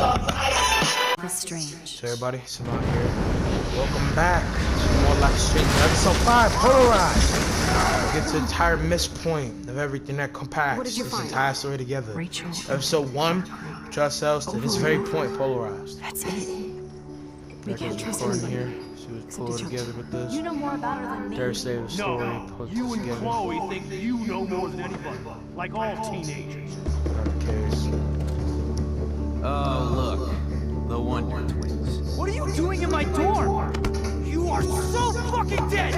That's strange. So everybody, Simon here. Welcome back to more Life is Strange. Episode 5, Polarized. We'll get to the entire midpoint of everything that compacts this entire story together. Rachel. Episode 1, to ourselves to this very point, Polarized. That's it. We can't trust Recording anybody. here. She was pulled together with this. You know more about her than me. Third state of the story. No, you and together. Chloe think you know more than anybody, like all teenagers. Not the case. Oh, look. The Wonder Twins. What are you doing in my dorm? You are so fucking dead!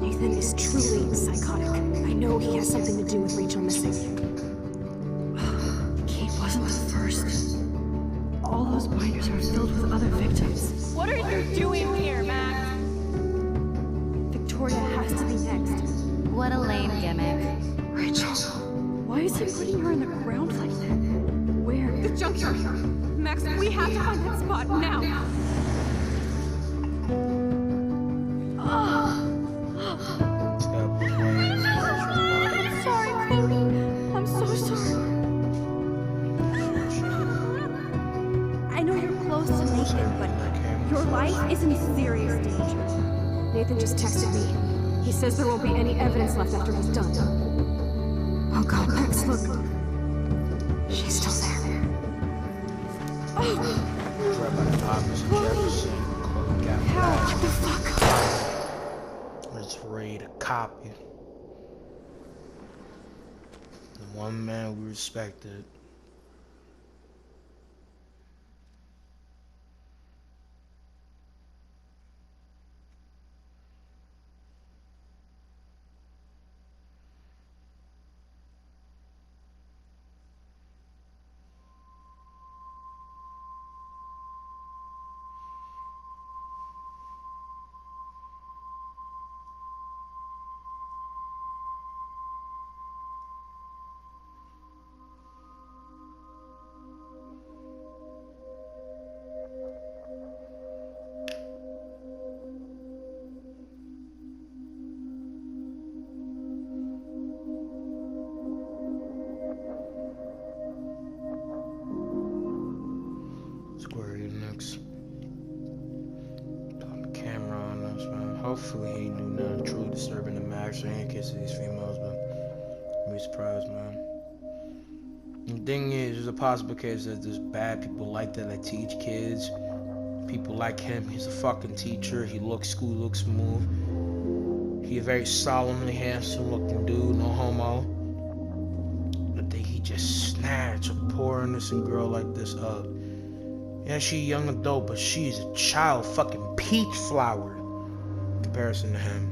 Nathan is truly psychotic. I know he has something to do with Rachel missing. Kate wasn't the first. All those binders are filled with other victims. What are you doing here, Max? Victoria has to be next. What a lame gimmick. Rachel, why is he putting her in the ground like that? Where? The junkyard. Max, we have to find that spot now. I'm sorry, Chloe. I'm so sorry. I know you're close to Nathan, but your life is in serious danger. Nathan just texted me. He says there won't be any evidence left after he's done. Oh God, Max, look. She's still there. Right by the opposite Jefferson. Chloe got What the fuck? We're just ready to copy. The one man we respected. Square Enix. Put the camera on us, man. Hopefully he ain't do nothing truly disturbing to Max or any case of these females, but I'm surprised, man. The thing is, there's a possible case that there's bad people like that teach kids. People like him. He's a fucking teacher. He looks cool, looks smooth. He a very solemnly handsome looking dude, no homo. But then he just snatched a poor innocent girl like this up. Yeah, she a young adult, but she's a child fucking peach flower in comparison to him.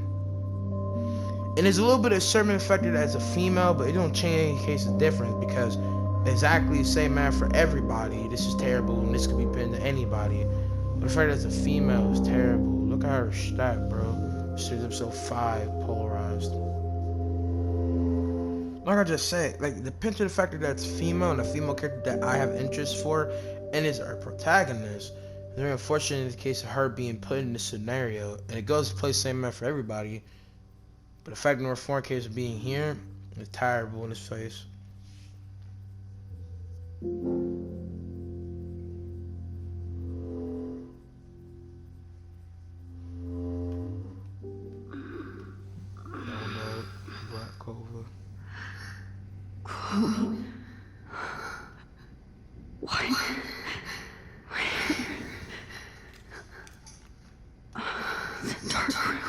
And there's a little bit of sermon affected as a female, but it don't change any case of difference because exactly the same man for everybody. This is terrible and this could be pinned to anybody. But the fact as a female is terrible. Look at her stat, bro. She's episode 5, Polarized. Like I just said, like the pin to the fact that that's female and a female character that I have interest for and is our protagonist. Very unfortunate in the case of her being put in this scenario, and it goes to play the same man for everybody. But the fact that we're foreign case of being here is terrible in his face. Black over. Chloe. Why? The dark room.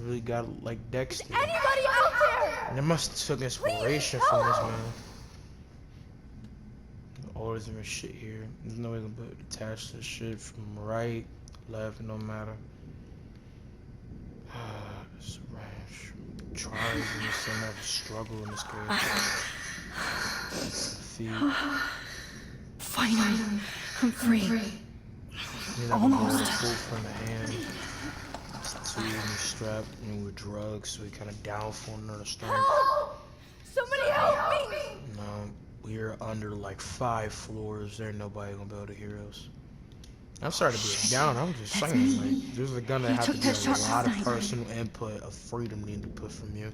Really got like Dexter. Anybody out there? And it must have took inspiration from this man. All this different shit here. There's no way to put attach this shit from right, left, no matter. This ranch tries and it's another struggle in this game. Feet. Finally, I'm free. You know, Almost. Pull from the hand. It's two in the strap and with drugs, so he kind of down for another strength. Somebody help me! No, we're under like 5 floors. There ain't nobody gonna be able to hear us. I'm sorry to be down. I'm just saying, like, this is gonna have to be a lot of personal input of freedom needed to put from you.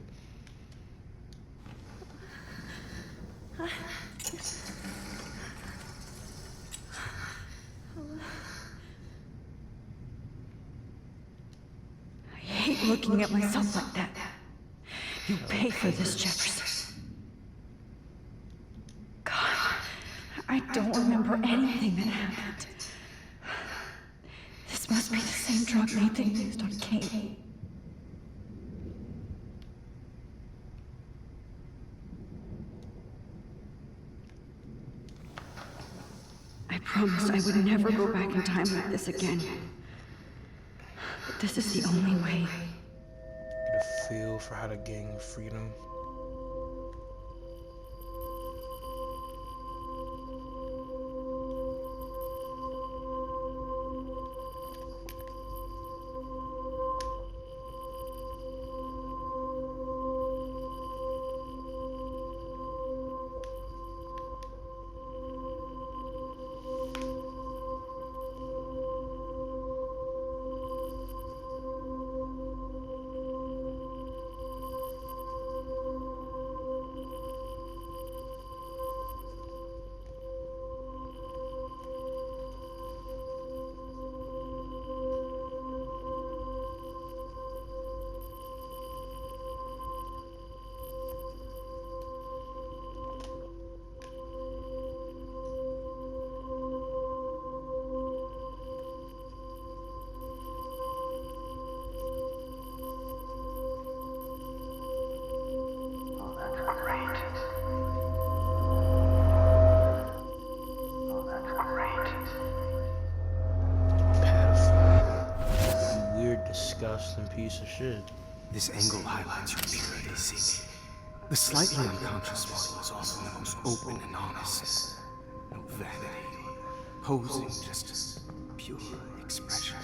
I hate looking at myself like that. You pay for this, Jefferson. God, I don't remember anything that happened. This must be the same drug Nathan used on Kate. I promised I would never go back in time like this again. But this is the only way. Get a feel for how to gain freedom. Disgusting piece of shit. This angle highlights your purity, see? The slightly unconscious one is also the most open and honest. No vanity or posing, just pure expression.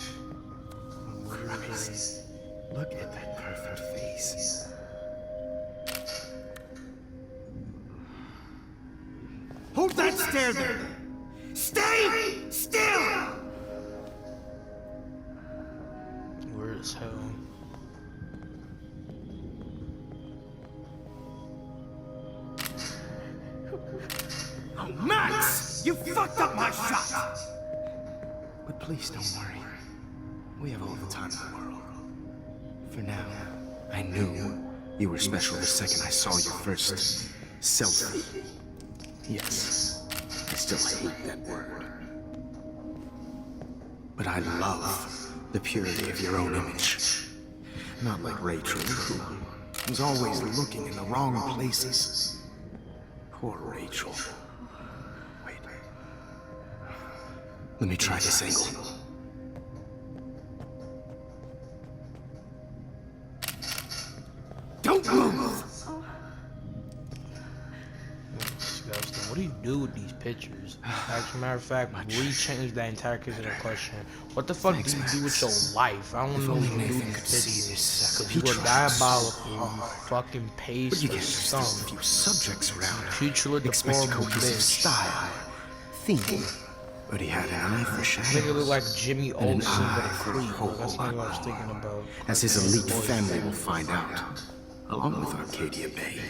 Christ, look at that perfect face. Hold that stare there! Stay still! Weird as hell. Oh, Max! You fucked up my shot! But please don't worry. We have all the time in the world. For now, I knew you were special the second I saw your first selfie. Yes, I still hate that word. But I love the purity of your own image. Not like Rachel, who was always looking in the wrong places. Poor Rachel. Wait. Let me try this angle. Don't move! Disgusting. What do you do with these pictures? As a matter of fact, we changed that entire case of that question. What the fuck do you do with your life? I don't know what you do with these pictures. Because you were diabolical. You fucking pays for some. Few subjects around. Teacher looked Expect a deplorable cohesive bitch. style, theme, but he had an eye for shadows. Nigga look like Jimmy and an Olsen, but a eye for creep. hope. That's not what I was thinking about. As his elite family will find out, along with Arcadia Bay.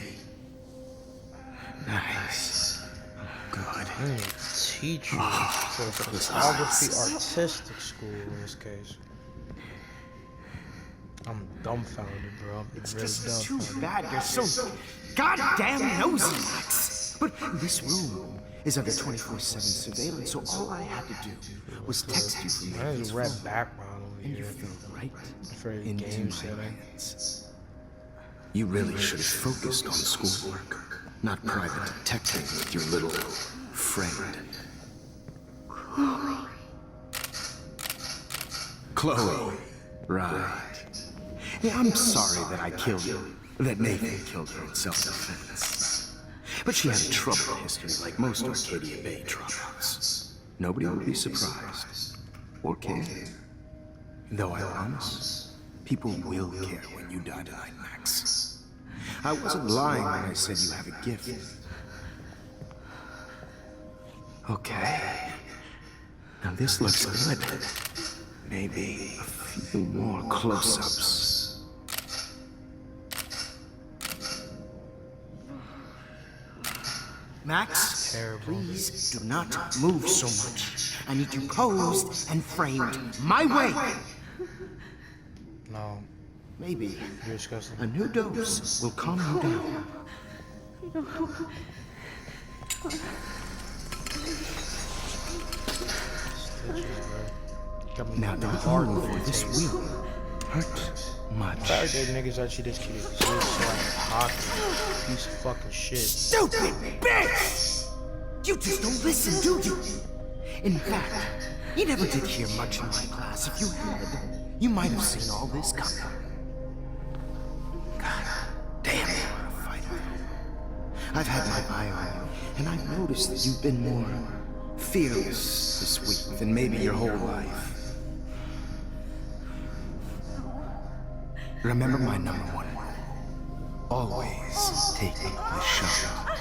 Nice. Good. Teacher for photography artistic school in this case. I'm dumbfounded, bro. I'm It's really just too dumbfounded. bad you're so goddamn nosy, Max. But this room is under 24/7 surveillance, so all I had to do was text you from That is a Nathan's red phone, background over and you here. fell right For a into game my setting. hands. You really should have focused on schoolwork, not private detecting with your little friend. Chloe. Right. Yeah, I'm sorry that I killed her, that Nathan killed her in self-defense. But she had a troubled history like most Arcadia Bay dropouts. Nobody would be surprised, or care. Though I promise, people will care when you die tonight, Max. I wasn't lying when I said you have a gift. Okay. Now this looks good. Maybe a few more close-ups. Max, Terrible. please do not move so much. I need you posed and framed my way. No, Maybe you're disgusting. a new dose will calm you down. Now the hard for this will hurt much. Sorry, that niggas actually this kid. She's so hockey. Piece of fucking shit. Stupid bitch! You just don't listen, do you? In fact, you never did hear much in my class. If you had, you might have seen all this coming. God damn, you are a fighter. I've had my eye on you, and I've noticed that you've been more fearless this week than maybe your whole life. Remember my number one rule. Always take the shot.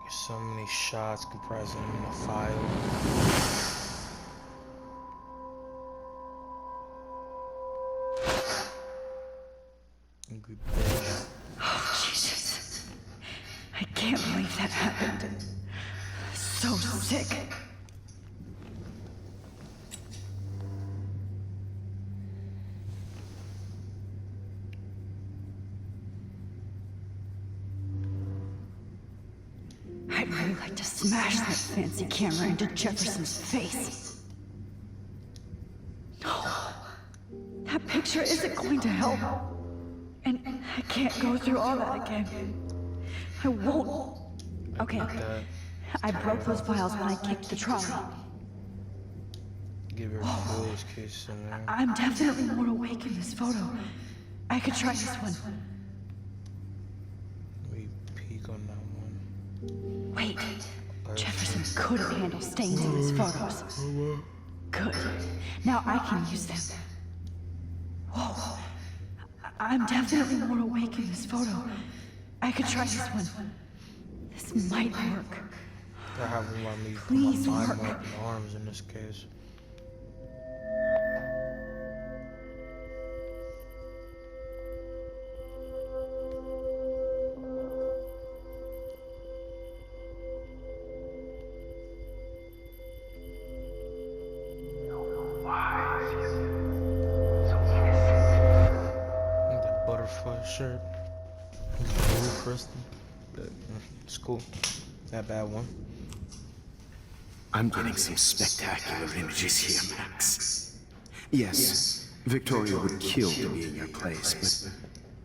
So many shots comprising in a file. Good bitch. Oh, Jesus. I can't believe that happened. So sick. I'd really like to smash that fancy camera into Jefferson's face. No. That picture isn't going to help. And I can't go through all that again. I won't. Okay. I broke those files when I kicked the trolley. Give her a foolish case in there. I'm definitely more awake in this photo. I could try this one. We peek on that one. Wait. Jefferson couldn't handle stains in his photos. Good. Now I can use them. Whoa. I'm definitely more awake in this photo. I could try this one. This might work. I haven't let me Please put my work. mind up in arms in this case. That butterfly shirt. Blue crystal. It's cool. That bad one. I'm getting some spectacular images here, Max. Yes, Victoria would kill to be in your place,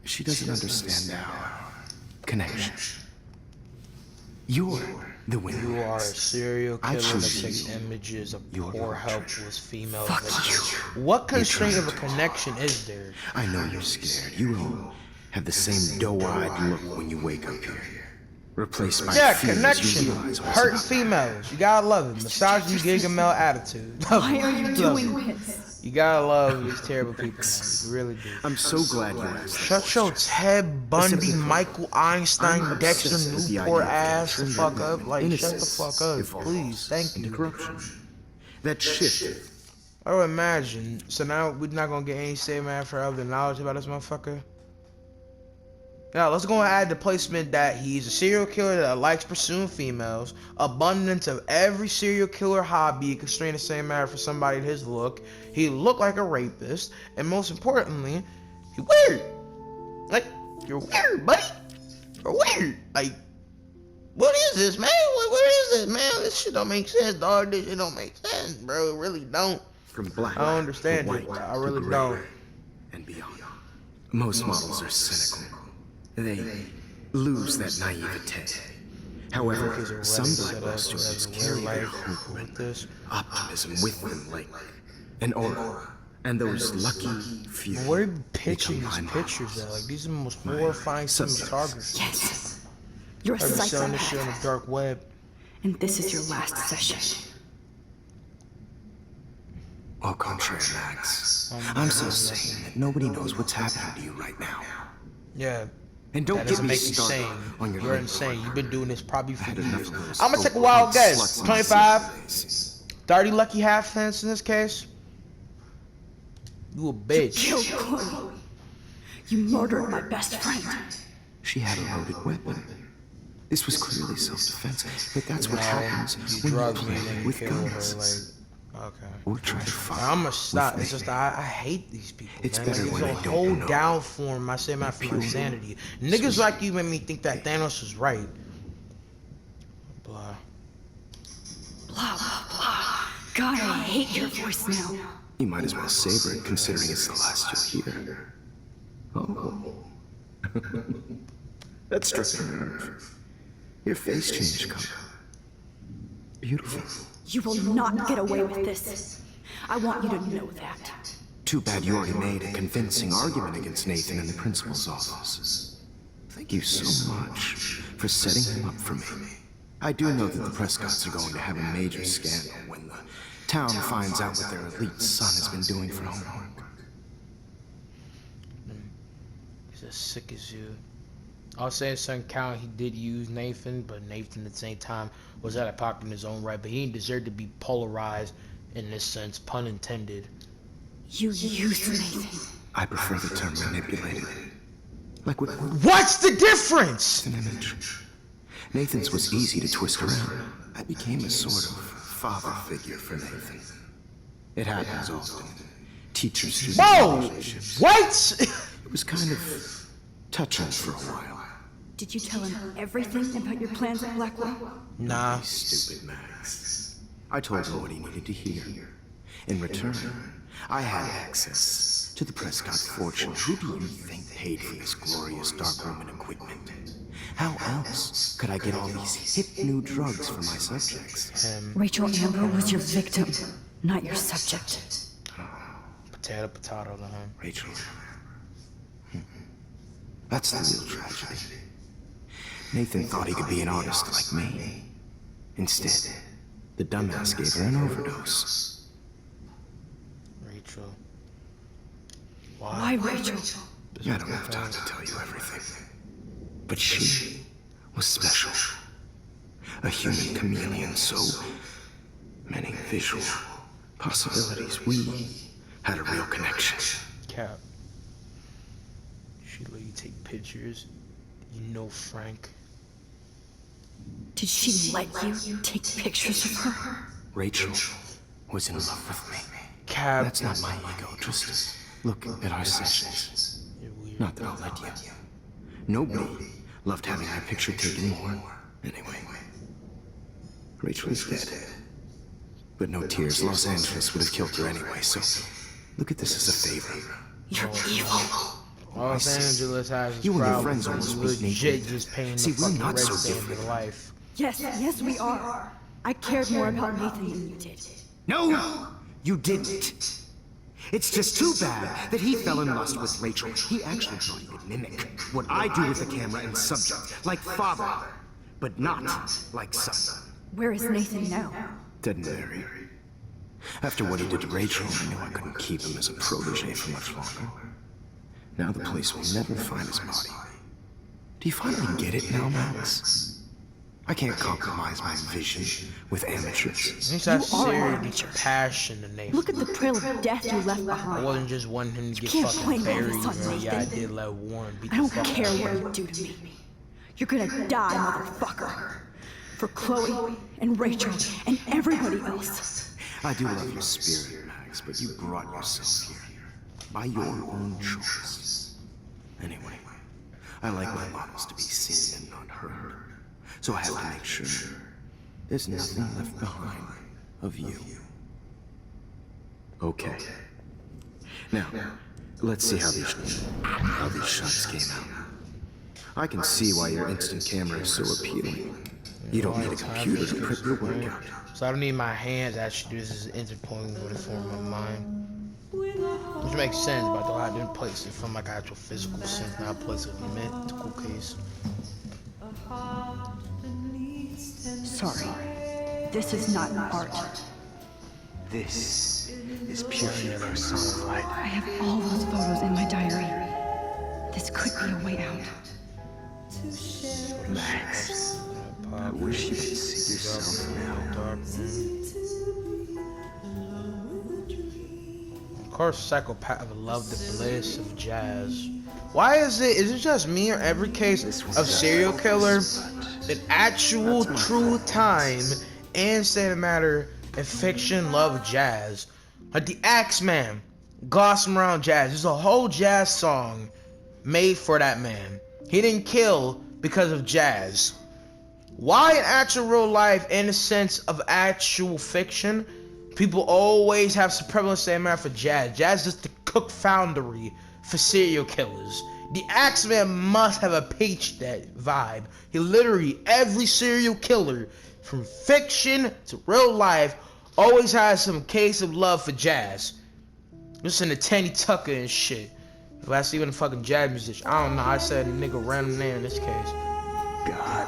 but she doesn't understand our connection. You're the winner. You are a serial I killer that choose takes you. images of You're poor, the helpless female Fuck victims. you. What constraint of a trying to- connection is there? I know you're scared. You all have the same doe-eyed look when you wake up here. Replaced by Yeah, fears connection. you realize what's Hurting about. females. You gotta love it. Misogyny, gigamel attitude. Why are you Love doing it. this? You gotta love these terrible people, man. You really do. I'm so glad you asked. Shut your Ted Bundy, Listen, Michael Einstein, I'm Dexter obsessed with the Newport idea of ass the capturing fuck that up. Like, shut the innocence fuck up, evolves please. Thank into you. corruption. That shifted. I would imagine. So now we're not gonna get any statement after other knowledge about this motherfucker. Now let's go and add the placement that he's a serial killer that likes pursuing females, abundance of every serial killer hobby constrained the same matter for somebody his look. He looked like a rapist, and most importantly, he weird. Like, you're weird, buddy. You're weird. Like, what is this, man? What is this, man? This shit don't make sense, dog. This shit don't make sense, bro. It really don't. From black I don't understand to it. white I to really gray don't. and beyond. Most models are cynical. They lose that naivete. However, some black students carry their hope and optimism with them like an aura. And those lucky few Where are you pitching become these my pictures at? models. Like, these are the most My horrifying subjects. cinematography. Yes. You're a I've been selling this shit on the psychopath. dark web. And this is your last session. Au contraire, Max. I'm so sane that nobody knows what's happening to you right now. Yeah. And don't That get doesn't me make you started sane. on your You're late insane. You've been doing this probably for I had enough years. of those I'm gonna take a folk wild sluts guess. on 25, Sundays. 30 lucky half cents in this case. You a bitch. Killed Chloe. You murdered my best friend. She had a loaded weapon. This was clearly self-defense, but that's what happens You when you drugged me play and then with killed her. guns. Like, okay. Or try to fight. I'm gonna stop. with It's just me. I hate these people. It's man. better Like, when there's a they whole don't know. down form. I say, man, for my sanity. Niggas like you made me think that Thanos was right. Blah. Blah, blah, blah. God, I hate your voice now. You might as well savor it, considering it's the last you'll hear. Oh. That struck a nerve. Your face changed color. Beautiful. You will not get away with this. I want you to know that. Too bad you already made a convincing argument against Nathan in the principal's office. Thank you so much for setting him up for me. I do know that the Prescotts are going to have a major scandal when the town finds out what their elite son has been doing for homework. He's as sick as you. I'll say in some count he did use Nathan, but Nathan at the same time was out of pocket in his own right. But he didn't deserve to be polarized in this sense, pun intended. You used Nathan. I prefer the term manipulated. Like with What's the difference? an image. Nathan's was easy to twist around. I became a sort of father figure for Nathan. It happens often. Teachers. Whoa! relationships. What? It was kind of touching for a while. Did you tell him everything about your plans at Blackwell? Nah. Stupid Max. I told him what he needed to hear. In return, I had access to the Prescott fortune. Who do you think paid for this glorious darkroom and equipment? How else could I get all these hip new drugs for my subjects? Rachel Amber was your victim, not your subject. Potato, potato to him. Rachel. That's the real tragedy. Nathan thought he could be an artist like me. Instead, the dumbass gave her an overdose. Rachel. Why, Rachel? I don't have time to tell you everything. But she was special. A human chameleon, so many visual possibilities. We had a real connection. Cap. She let you take pictures. You know Frank. Did she let you take pictures of her? Rachel was in love with me. Cap. That's not my ego. Just look at our sessions. You're weird. Not that I'll let you. Nobody loved having my picture taken more. Anyway, Rachel is dead. But no tears. Los Angeles would have killed her anyway, so look at this as a favor. You're evil. Los Angeles has its You and your problems. friends almost You beat legit Nathan. just paying See, the we're fucking not red so sand different. in life. Yes, we are. I cared more about Nathan than you did. No, you didn't. It's just too bad that he fell in lust with Rachel. He actually thought he could mimic what I do with the camera and subject, like father, but not like son. Where is Nathan now? Dead and buried. After what he did to Rachel, I knew I couldn't keep him as a protege for much longer. Now the police will never find his body. Do you finally get it now, Max? I can't compromise my vision with amateurs. He's that You are an serious amateur. passion in Nathan. Look at the trail of death you left I behind. wasn't just wanting him to get can't fucking blame all buried, this on bro. Yeah, I Nathan. did let Warren beat I the don't fuck care out of what him. you do to me. You're gonna die, motherfucker. For Chloe and Rachel and everybody else. I do love your spirit, Max, but you brought yourself here by your own choice. Anyway, I like my models to be seen and not heard, so I have to make sure there's nothing left behind of you. Okay. Now, let's see how these shots came out. I can see why your instant camera is so appealing. You don't need a computer to prep your work out. So I don't need my hands actually. This is interpointing with a form of mind. Which makes sense, but though I didn't place it from like actual physical sense, not place it in a mental case. Sorry. This is not art. This is pure universal light. I have all those photos in my diary. This could be a way out. Max, I wish you could see yourself now. Of course, psychopath would love the bliss of jazz. Why is it just me or every case of serial killer in actual true time and state matter and fiction love jazz? Like the Axeman, Gossip Around Jazz. There's a whole jazz song made for that man. He didn't kill because of jazz. Why in actual real life, in the sense of actual fiction, people always have supremacy matter for jazz? Jazz is the cook foundry for serial killers. The Axeman must have a peach that vibe. He literally, every serial killer from fiction to real life always has some case of love for jazz. Listen to Teddy Tucker and shit. If I see even a fucking jazz musician, I don't know. I said a nigga random name in this case. God.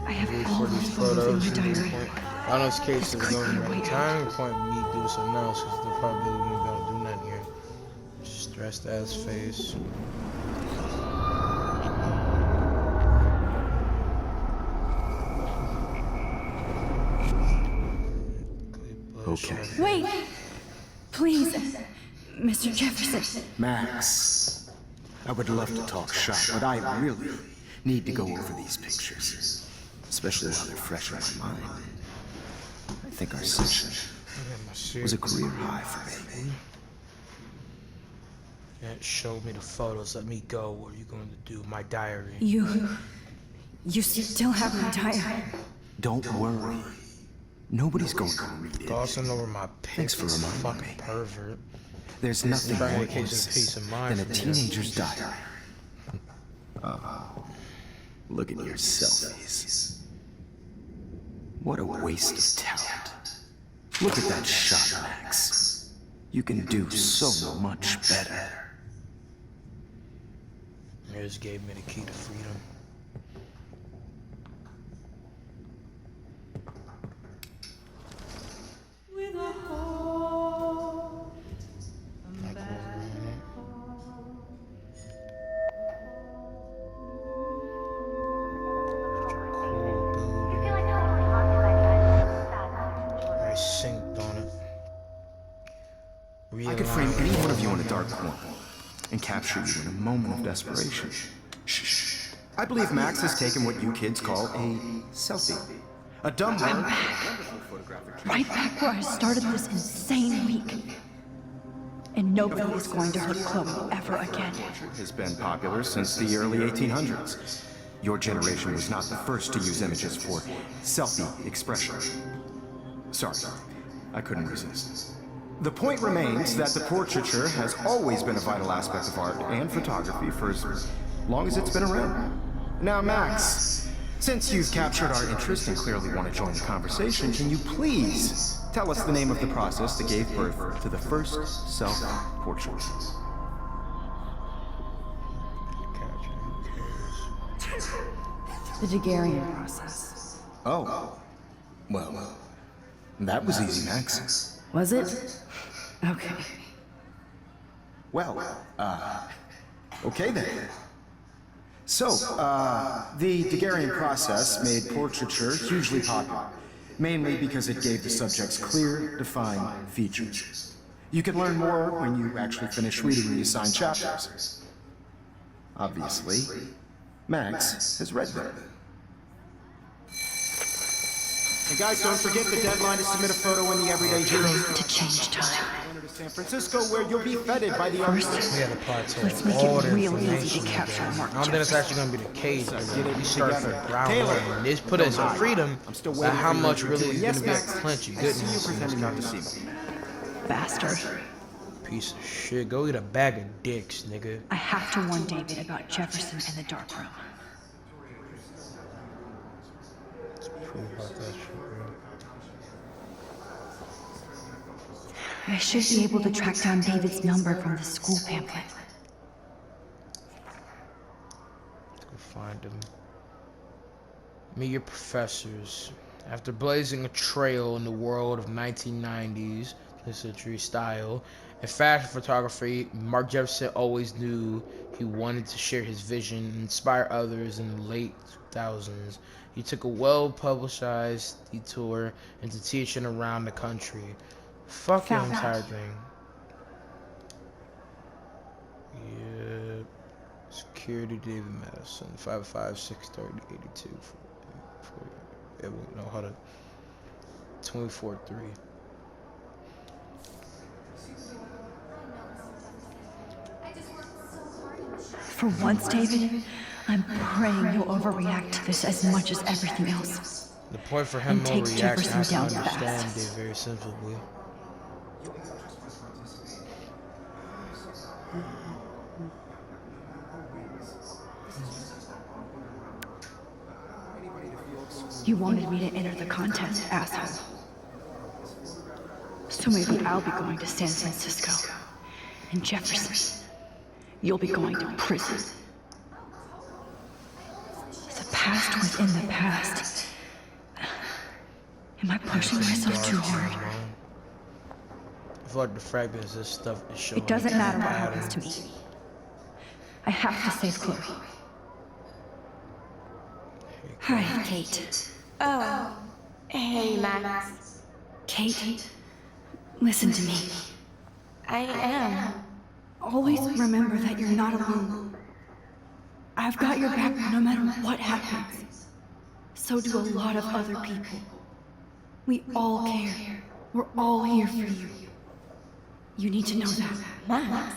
I have all those photos in my diary. I know this case is going at the time point me do something else because they're probably gonna do nothing here. Stressed ass face. Okay. Wait! Please, Mr. Jefferson. Max, I would love to talk shop, but I really need to go over these pictures, especially while they're fresh in my mind. I think our session was a career high for me. Can't show me the photos. Let me go. What are you going to do? My diary. You still have my diary. Don't worry. Nobody's going to read it. Glossing over my Thanks pics. for reminding Fucking me. pervert. There's nothing Bring more a case of peace of mind than a from this. teenager's diary. Look at your selfies. What a waste of talent. Look at that shot, Max. You can do so much better. They just gave me the key to freedom. I could frame any one of you in a dark corner and capture you in a moment of desperation. Shh. I believe Max has taken what you kids call a selfie. A dumb one. Right back where I started this insane week. And nobody is going to hurt Chloe ever again. Has been popular since the early 1800s. Your generation was not the first to use images for selfie expression. Sorry, I couldn't resist. The point remains that the portraiture has always been a vital aspect of art and photography for as long as it's been around. Now, Max, since you've captured our interest and clearly want to join the conversation, can you please tell us the name of the process that gave birth to the first self-portrait? The Daguerrean process. Oh, well, that was easy, Max. Was it? Okay. Well, okay then. So, the Daguerrean process made portraiture hugely popular, mainly because it gave the subjects clear, defined features. You can learn more when you actually finish reading the assigned chapters. Obviously, Max has read them. And guys, don't forget the deadline to submit a photo in the Everyday Heroes. To change time. To San Francisco, where you'll be feted by the First, We had to plateau let's make all it the real easy information to capture again. Mark I don't think it's Jefferson. actually gonna be the case. Get it We start from together. the ground Taylor, level. This put us in freedom. I'm still But waiting how for much you really to- is Yes, gonna be a Max. clench of I see you goodness? pretending not to see me. Bastard. Piece of shit. Go eat a bag of dicks, nigga. I have to warn David about Jefferson and the dark room. Prove about that shit, bro. I should be able to track down David's number from the school pamphlet. Let's go find them. Meet your professors. After blazing a trail in the world of 1990s, century style. In fashion photography, Mark Jefferson always knew he wanted to share his vision and inspire others. In the late 2000s, he took a well-publicized detour into teaching around the country. Fuck the entire thing. Yeah. Security, David Madison, 5563082. No, hold on. 24-3. For once, David, I'm praying you'll overreact to this as much as everything else. The point for him And take overreacting, Jefferson I can down understand fast. it very simply. You wanted me to enter the contest, asshole. So maybe I'll be going to San Francisco. And Jefferson, you'll be going to prison. The past within the past. Am I pushing myself too hard? I feel like the fragments of this stuff is showing. It doesn't matter what happens to me. I have to save Chloe. Hi, Kate. Oh. Hey, Max. Kate, listen to me. I am. Always remember that you're not alone. I've got your back no matter what happens. So do a lot of other people. We all care. We're all here for you. You need to know that. Max,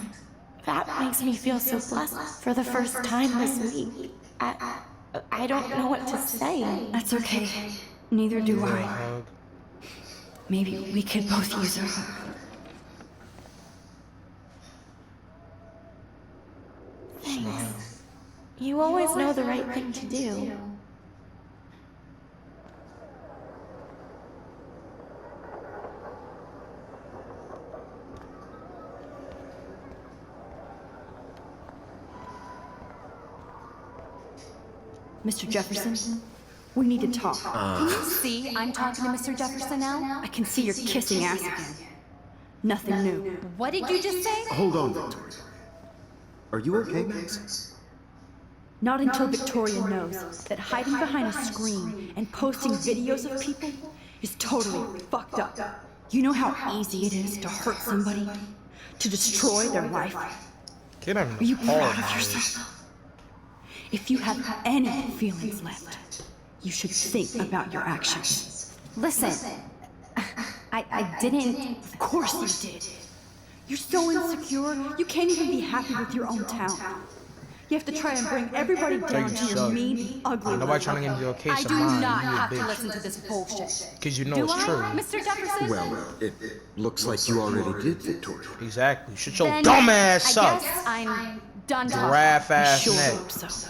that makes me feel so blessed for the first time this week. I don't know what to say. That's okay. Neither do I. Hug. Maybe we could both use a hug. Thanks. You always know the right thing to do. Mr. Jefferson, we need to talk. Can you see I'm talking to Mr. Jefferson now? I can see you're kissing ass again. Nothing new. What did you just say? Hold on, Victoria. Are you okay, Max? Not until Victoria knows that hiding behind a screen and posting videos of people is totally fucked up. You know how easy it is to hurt somebody? To destroy their life? Kid, I'm Are you proud of horrible. yourself? If you have any feelings left, you should think about your actions. Listen, I didn't. Of course you did. You're so insecure, you can't even be happy with your own town. You have to try and bring everybody down to your mean, ugly Nobody level. trying to get into a case I of do mine. not You a have to bitch. listen to this bullshit. Because you know Do it's I, true. Mr. Jefferson? Well, it looks like you already did, Victoria. Exactly. Shut your Then dumb ass I up. guess I'm done talking. Giraffe I ass sure neck. hope so.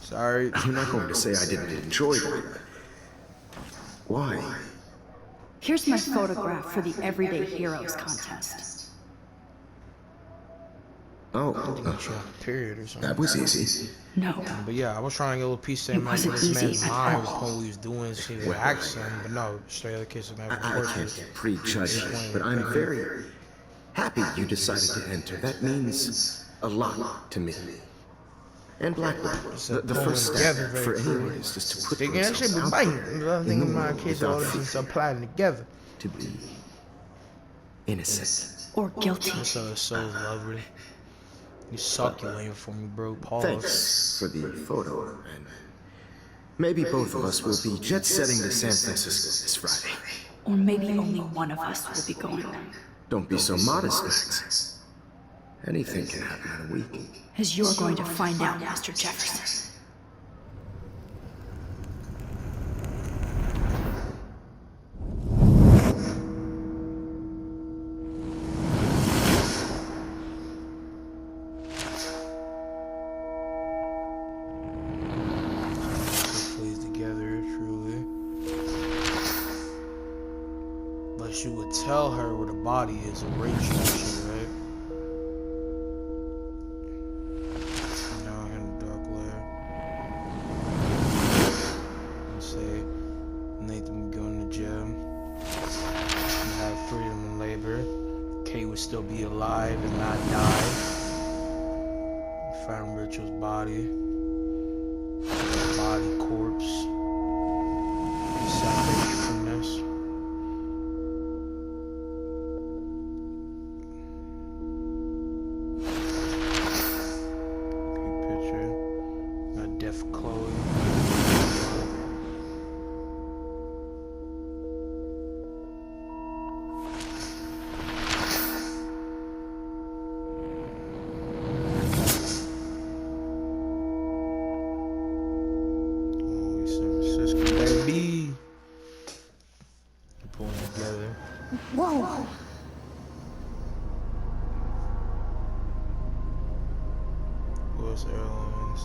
Sorry. I'm not going to say I didn't enjoy that. Why? Here's my photograph for the Everyday Heroes contest. Oh, Period or something. that was easy. No, But yeah, I was trying to get a little piece of It wasn't this easy man's at mind all. when we was doing see the accent, but no, straight other case of man. I can't prejudge it, but I'm very happy you decided to enter. That means a lot to me. And Blackwood, the first step for any artist is to put They can actually themselves be out biting. there I in think the in my world case, all without these fear, applying together. to be innocent. or guilty. This is so lovely. You succulent for me, bro. Pause. Thanks for the photo, and maybe both of us will be jet-setting to San Francisco this Friday. Or maybe only one of us will be going. Don't be so modest, Max. Anything can happen in a week. As you're going to find out, Mr. Jefferson. Plays together, truly. But you would tell her where the body is and rape shit, right? Down here in the dark layer. And say Nathan going to jail. And have free still be alive and not die. Found Rachel's body. Body corpse. Salvation from this. Good picture. My deaf Chloe. Whoa! US Airlines.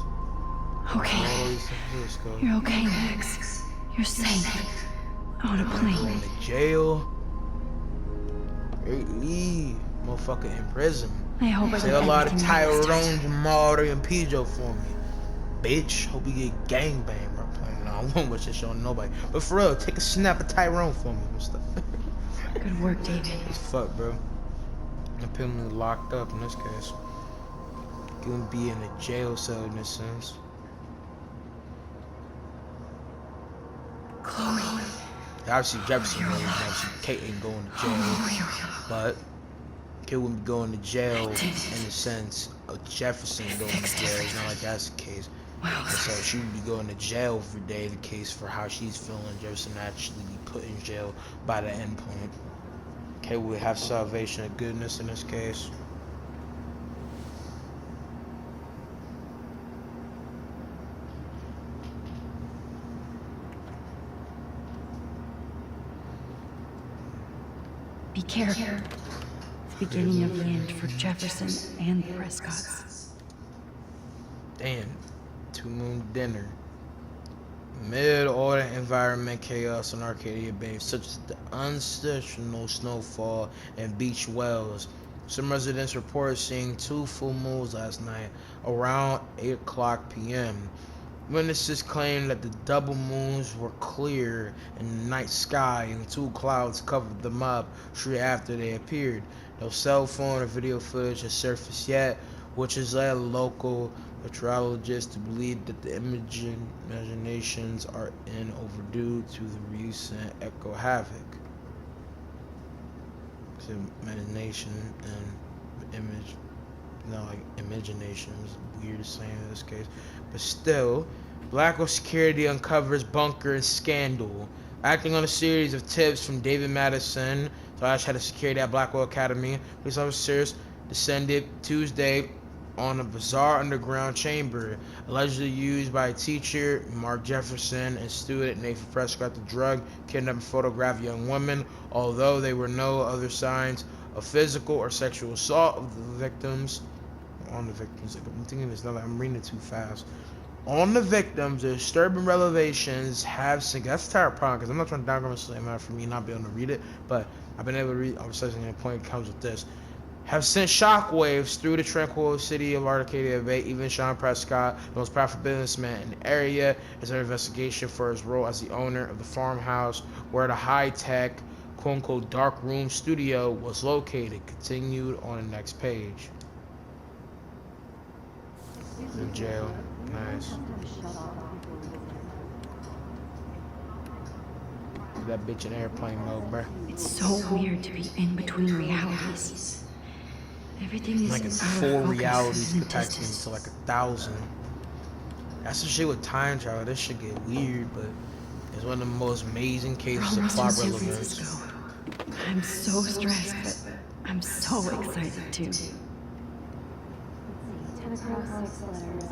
Okay. You're okay, Max. You're safe. On a Going plane. to jail. Great Lee. Motherfucker in prison. I hope I Say get a lot of everything next time. Tyrone, Jamal, and Pijo for me. Bitch. Hope you get gangbanged, bro. No, I won't wish this on nobody. But for real, take a snap of Tyrone for me and stuff. Good work, David. It's fuck, bro. I'm permanently locked up in this case. Gonna be in a jail cell in this sense. Chloe. Obviously, Jefferson really obviously Kate ain't going to jail, but Kate wouldn't be going to jail in the sense of Jefferson going to jail. It's not like that's the case. And so she would be going to jail every day. The case for how she's feeling, Jefferson actually be put in jail by the end point. Kate would have salvation and goodness in this case. Be careful. The beginning of the end for Jefferson and the Prescotts. Damn. Two Moon Dinner. Amid all the environment chaos in Arcadia Bay, such as the unseasonal snowfall and beach wells, some residents reported seeing 2 full moons last night around 8 o'clock p.m. Witnesses claimed that the double moons were clear in the night sky and 2 clouds covered them up shortly after they appeared. No cell phone or video footage has surfaced yet, which has led local meteorologists to believe that the imaginations are in overdue to the recent echo havoc. So imagination and image, like imagination is weird to say in this case, but still, Blackwell Security uncovers bunker and scandal. Acting on a series of tips from David Madison, head of security at Blackwell Academy, police officers descended Tuesday on a bizarre underground chamber allegedly used by teacher Mark Jefferson and student Nathan Prescott to drug, kidnap, and photograph young women, although there were no other signs of physical or sexual assault of the victims. On the victims, I'm thinking it's not like I'm reading it too fast. On the victims, the disturbing revelations have seen. That's a terrible problem because I'm not trying to downgrade slam for me not being able to read it, but I've been able to read. Obviously, the point comes with this. Have sent shockwaves through the tranquil city of Arcadia Bay. Even Sean Prescott, the most powerful businessman in the area, is under investigation for his role as the owner of the farmhouse where the high-tech, quote-unquote, dark room studio was located. Continued on the next page. In jail. Nice. That bitch in airplane mode, bruh. It's so weird to be in between realities. Everything is Like it's 4 realities protecting to like 1,000. That's the shit with time travel. This shit get weird, but it's one of the most amazing cases of plot relevance. I'm so stressed, but I'm so excited too.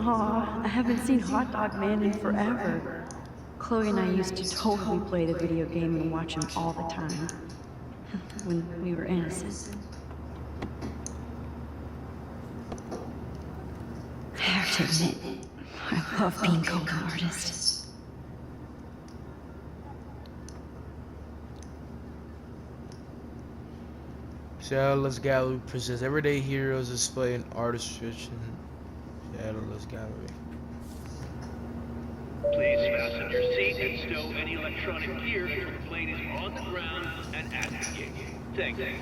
Aw, I haven't seen Hot Dog Man in forever. Chloe and I used to totally play the video game and watch him all the time. When we were innocent. I have to admit, I love being called an artist. Shadowless Gallery presents everyday heroes displaying artist fiction. Shadowless Gallery. Please fasten your seat and stow any electronic gear until the plane is on the ground and at the gate. Thank you.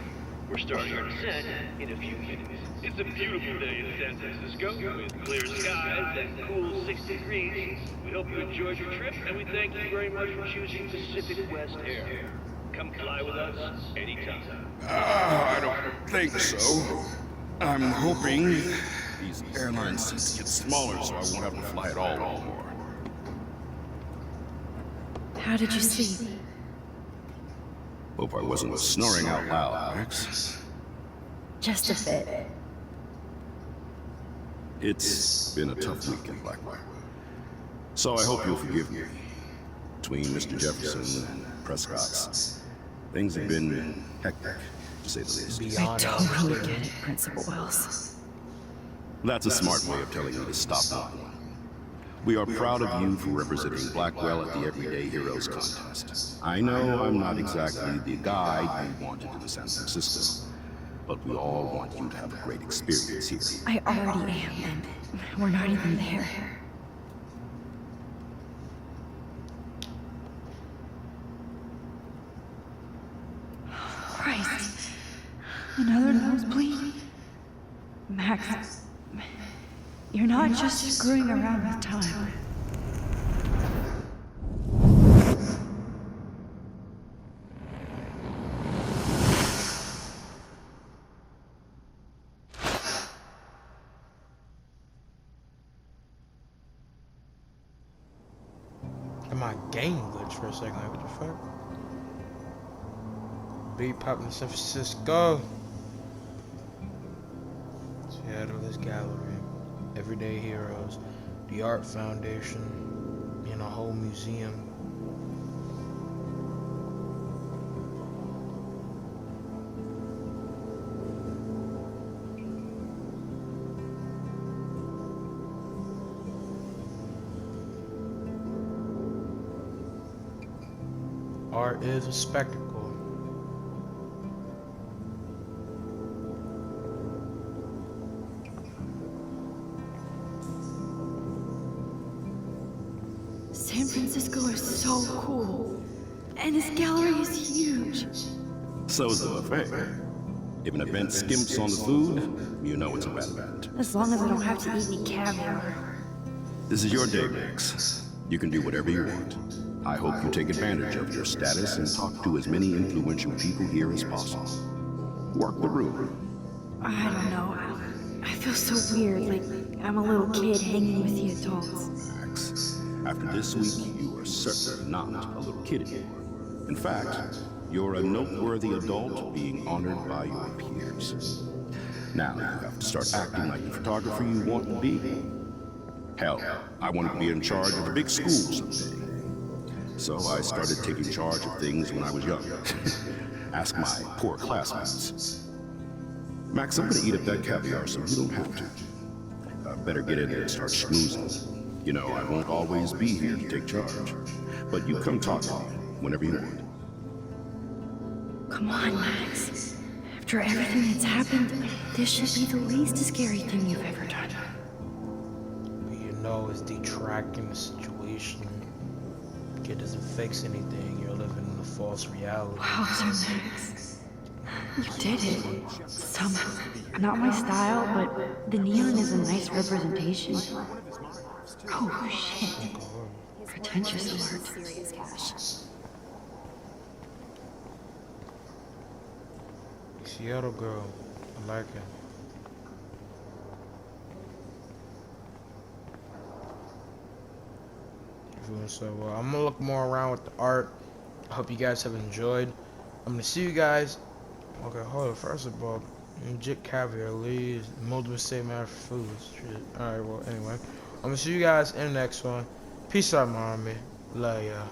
We're starting our descent in a few minutes. It's a beautiful day in San Francisco with clear skies and cool 60 degrees. We hope you enjoyed your trip, and we thank you very much for choosing Pacific West Air. Come fly with us anytime. I don't think so. I'm hoping these airline seats get smaller so I won't have to fly at all anymore. How did you sleep? Hope I wasn't snoring out loud, Max. Just a bit. It's been a tough week in Blackwell. So I hope you'll forgive me. Between Mr. Jefferson and Prescott's, things have been hectic, to say the least. I totally get it, Principal Wells. That's a smart way of telling me to stop walking. We are proud of you for representing Blackwell at the Everyday Heroes contest. I know I'm not exactly the guy you wanted in San Francisco, but we all want you to have a great experience here. I already am, and we're not even there. Christ. Another nosebleed? Max, you're not just screwing around with time. And my game glitched for a second. Like, what the fuck? Beat popping in San Francisco. Seattle, this gallery. Everyday Heroes. The Art Foundation. And a whole museum. Art is a spectacle. San Francisco is so cool. And this gallery is huge. So is the buffet. If an event skimps on the food, you know it's a bad event. As long as I don't have to eat any caviar. This is your day, Max. You can do whatever you want. I hope you take advantage of your status and talk to as many influential people here as possible. Work the room. I don't know. I feel so weird, like I'm a little kid hanging with the adults. Max, after this week, you are certainly not a little kid anymore. In fact, you're a noteworthy adult being honored by your peers. Now you have to start acting like the photographer you want to be. Hell, I wanted to be in charge of a big school someday. So I started taking charge of things when I was young. Ask my poor classmates. Max, I'm gonna eat up that caviar so you don't have to. Better get in there and start schmoozing. You know, I won't always be here to take charge. But you come talk to me whenever you want. Come on, Max. After everything that's happened, this should be the least scary thing you've ever done. But you know it's detracting the situation. It doesn't fix anything. You're living in a false reality. Wowzer, Max. You did it. Somehow. Not my style, but the neon is a nice representation. Oh, shit. Pretentious alert. Seattle girl. I like it. So I'm gonna look more around with the art. I hope you guys have enjoyed. I'm gonna see you guys. Okay, hold on. First of all, legit caviar leaves multiple statement of foods. Shit. All right. Well, anyway, I'm gonna see you guys in the next one. Peace out, my army. Love ya.